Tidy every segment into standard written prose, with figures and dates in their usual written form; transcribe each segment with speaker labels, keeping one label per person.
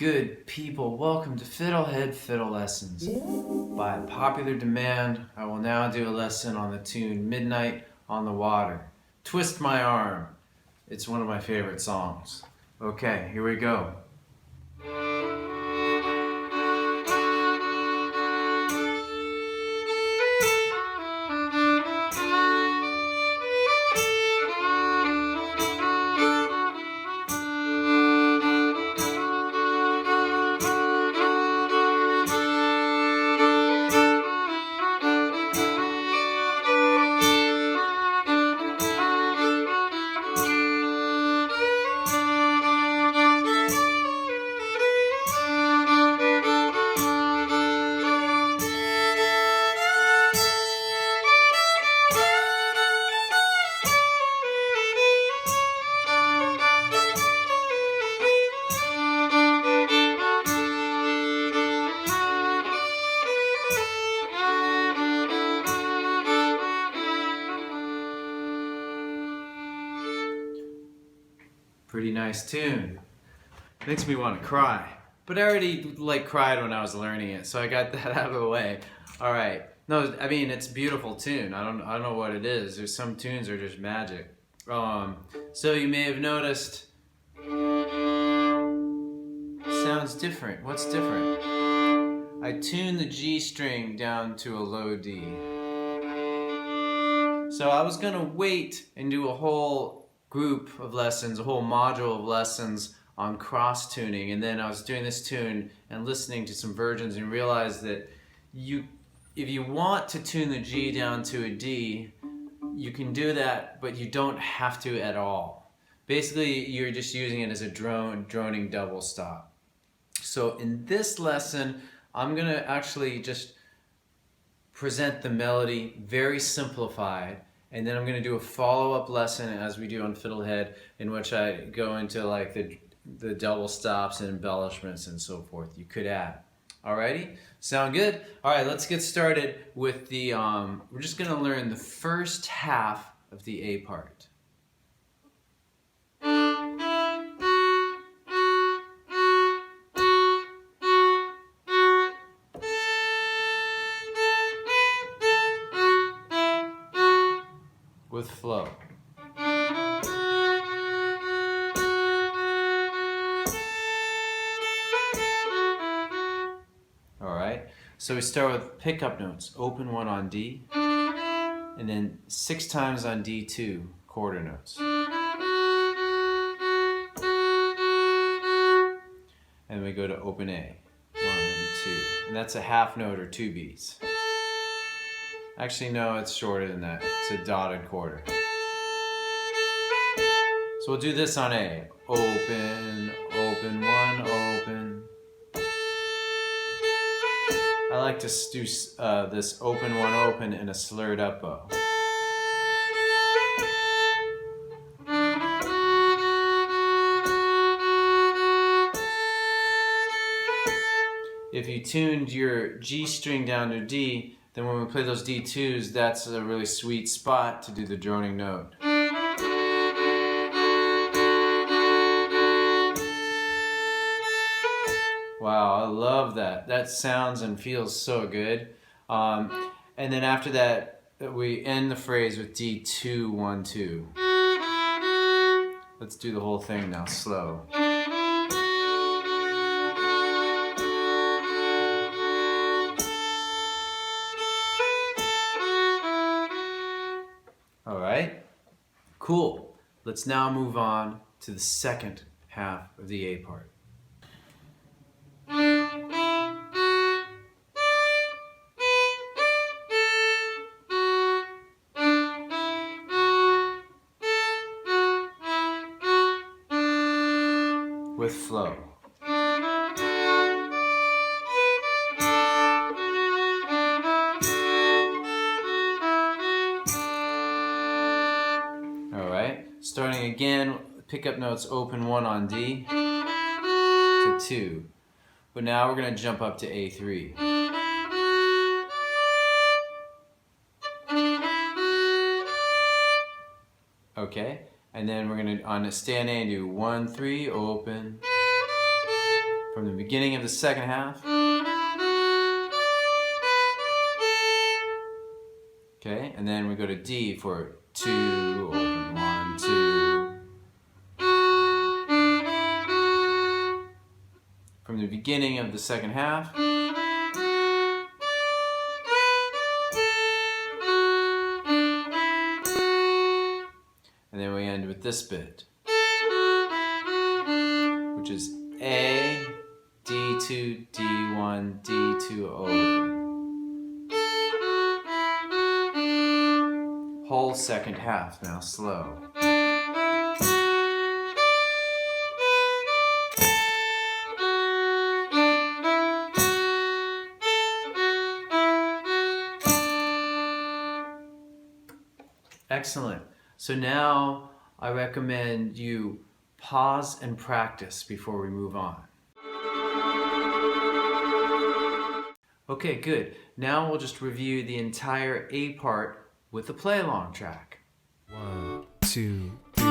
Speaker 1: Good people, welcome to FiddleHed Fiddle Lessons. By popular demand, I will now do a lesson on the tune Midnight on the Water. Twist My Arm. It's one of my favorite songs. Okay, here we go. Pretty nice tune. Makes me want to cry. But I already cried when I was learning it, so I got that out of the way. All right. No, I mean it's a beautiful tune. I don't know what it is. There's some tunes that are just magic. So you may have noticed it sounds different. What's different? I tuned the G string down to a low D. So I was gonna wait and do a whole group of lessons, a whole module of lessons on cross tuning, and then I was doing this tune and listening to some versions and realized that if you want to tune the G down to a D, you can do that, but you don't have to at all. Basically, you're just using it as a droning double stop. So in this lesson, I'm gonna actually just present the melody very simplified, and then I'm going to do a follow-up lesson as we do on FiddleHed, in which I go into like the double stops and embellishments and so forth you could add. Alrighty? Sound good? Alright, let's get started with the, we're just going to learn the first half of the A part. With flow. Alright, so we start with pickup notes. Open one on D, and then 6 times on D2, quarter notes. And we go to open A, 1, 2, and that's a half note or 2 beats. Actually, no, it's shorter than that. It's a dotted quarter. So we'll do this on A. Open, open, 1, open. I like to do this open, 1, open in a slurred up bow. If you tuned your G string down to D, then when we play those D2s, that's a really sweet spot to do the droning note. Wow, I love that. That sounds and feels so good. And then after that, we end the phrase with D2, 1, 2. Let's do the whole thing now, slow. Alright, cool. Let's now move on to the second half of the A part. With flow. Starting again, pickup notes open 1 on D to 2. But now we're going to jump up to A3. Okay, and then we're going to, on a stand A, do 1, 3, open. From from the beginning of the second half. Okay, and then we go to D for 2, open, 1, 2. From the beginning of the second half. And then we end with this bit, which is A, D2, D1, D2, open. Whole second half, now slow. Excellent. So now I recommend you pause and practice before we move on. Okay, good. Now we'll just review the entire A part with the play along track.
Speaker 2: 1, 2, 3.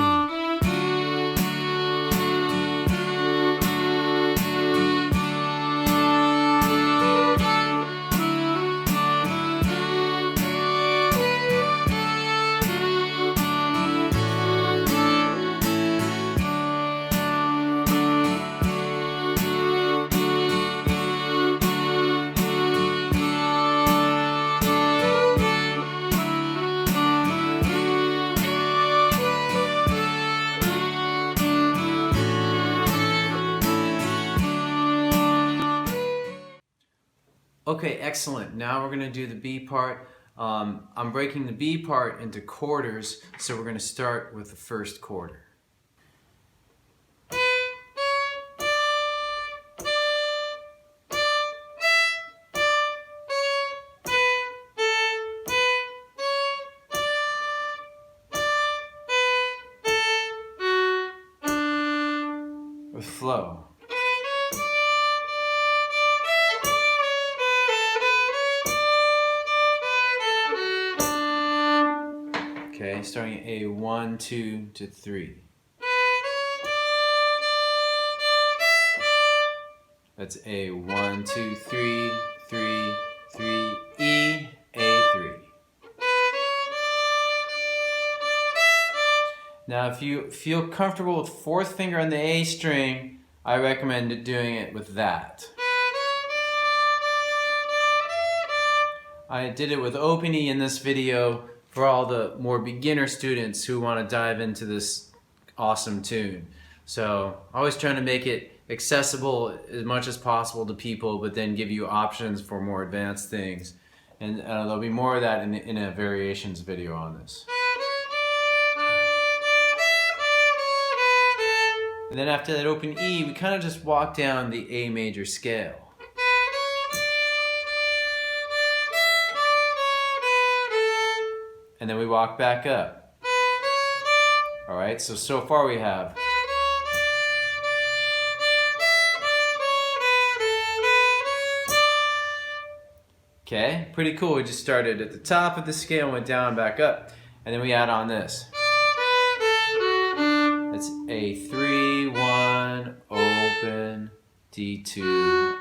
Speaker 1: Okay, excellent. Now we're going to do the B part. I'm breaking the B part into quarters, so we're going to start with the first quarter. With flow. Okay, starting at A, 1, 2 to 3. That's A, 1, 2, 3, 3, 3, E, A3. Now if you feel comfortable with fourth finger on the A string, I recommend doing it with that. I did it with open E in this video for all the more beginner students who want to dive into this awesome tune. So always trying to make it accessible as much as possible to people, but then give you options for more advanced things. And there'll be more of that in a variations video on this. And then after that open E, we kind of just walk down the A major scale. And then we walk back up. All right, so far we have. Okay, pretty cool. We just started at the top of the scale, went down, back up, and then we add on this. That's A3, 1, open, D2,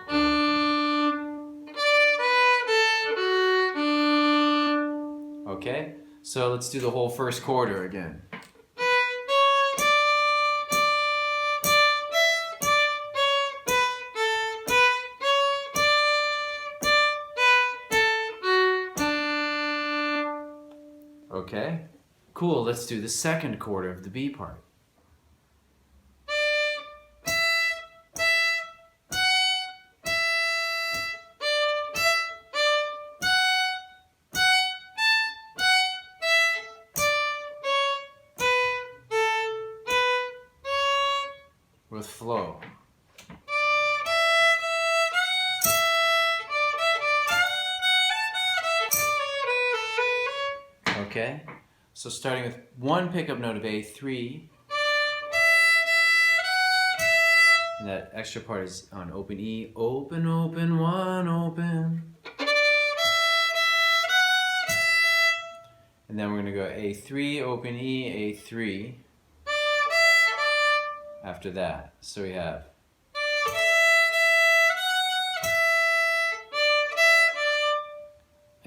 Speaker 1: open. Okay, so let's do the whole first quarter again. Okay, cool. Let's do the second quarter of the B part. With flow. Okay, so starting with one pickup note of A3, and that extra part is on open E, open, open, 1, open. And then we're going to go A3, open E, A3 after that. So we have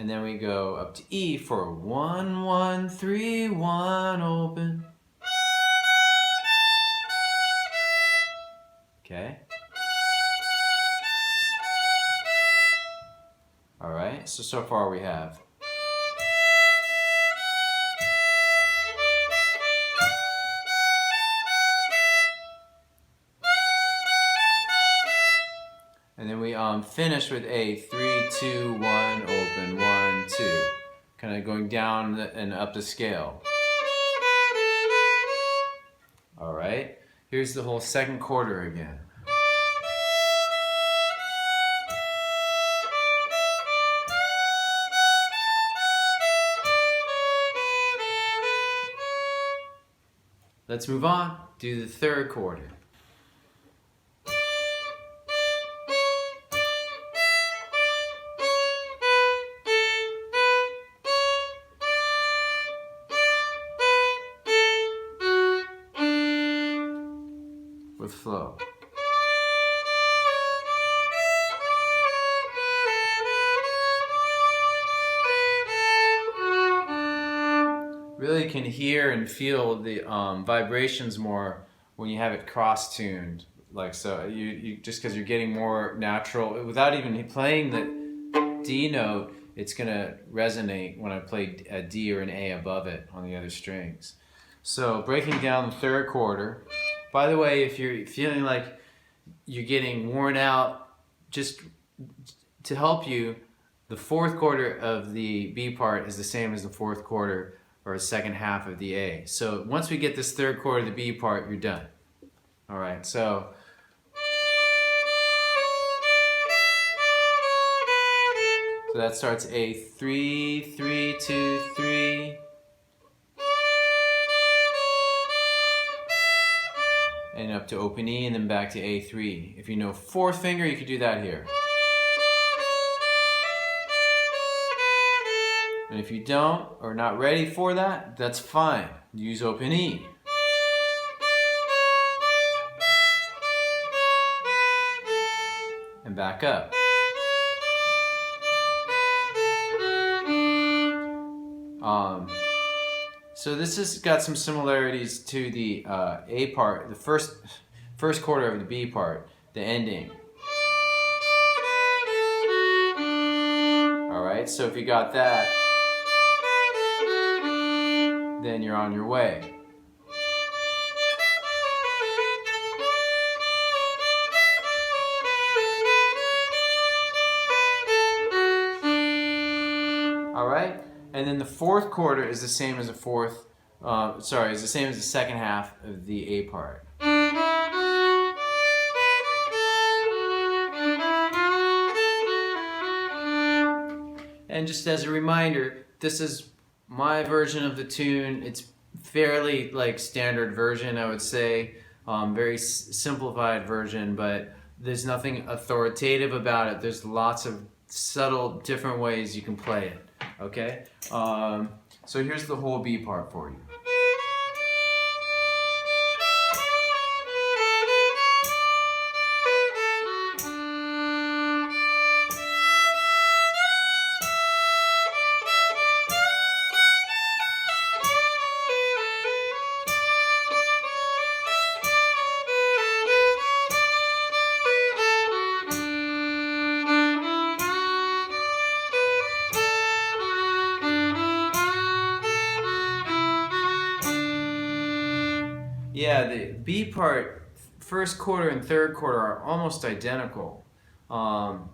Speaker 1: and then we go up to E for 1, 1, 3, 1, open. Okay. All right, so far we have. And then we finish with a 3, 2, 1, open, 1, 2. Kind of going down and up the scale. All right, here's the whole second quarter again. Let's move on, do the third quarter. With flow. Really can hear and feel the vibrations more when you have it cross-tuned, like so. You just because you're getting more natural without even playing the D note, it's gonna resonate when I play a D or an A above it on the other strings. So breaking down the third quarter. By the way, if you're feeling like you're getting worn out, just to help you, the fourth quarter of the B part is the same as the fourth quarter or the second half of the A. So once we get this third quarter of the B part, you're done. All right, so. So that starts A 3, 3, 2, 3. And up to open E and then back to A3. If you know fourth finger, you could do that here. And if you don't, or not ready for that, that's fine. Use open E. And back up. So this has got some similarities to the A part, the first quarter of the B part, the ending. All right, so if you got that, then you're on your way. All right. And then the fourth quarter is the same as the is the same as the second half of the A part. And just as a reminder, this is my version of the tune. It's fairly like standard version, I would say, very simplified version, but there's nothing authoritative about it. There's lots of subtle, different ways you can play it. Okay, so here's the whole B part for you. Yeah, the B part, first quarter and third quarter are almost identical. But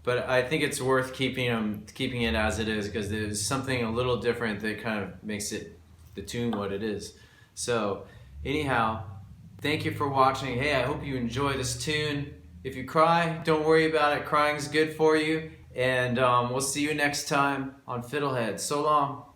Speaker 1: I think it's worth keeping it as it is, because there's something a little different that kind of makes the tune what it is. So anyhow, thank you for watching. Hey, I hope you enjoy this tune. If you cry, don't worry about it. Crying's good for you. And we'll see you next time on FiddleHed. So long.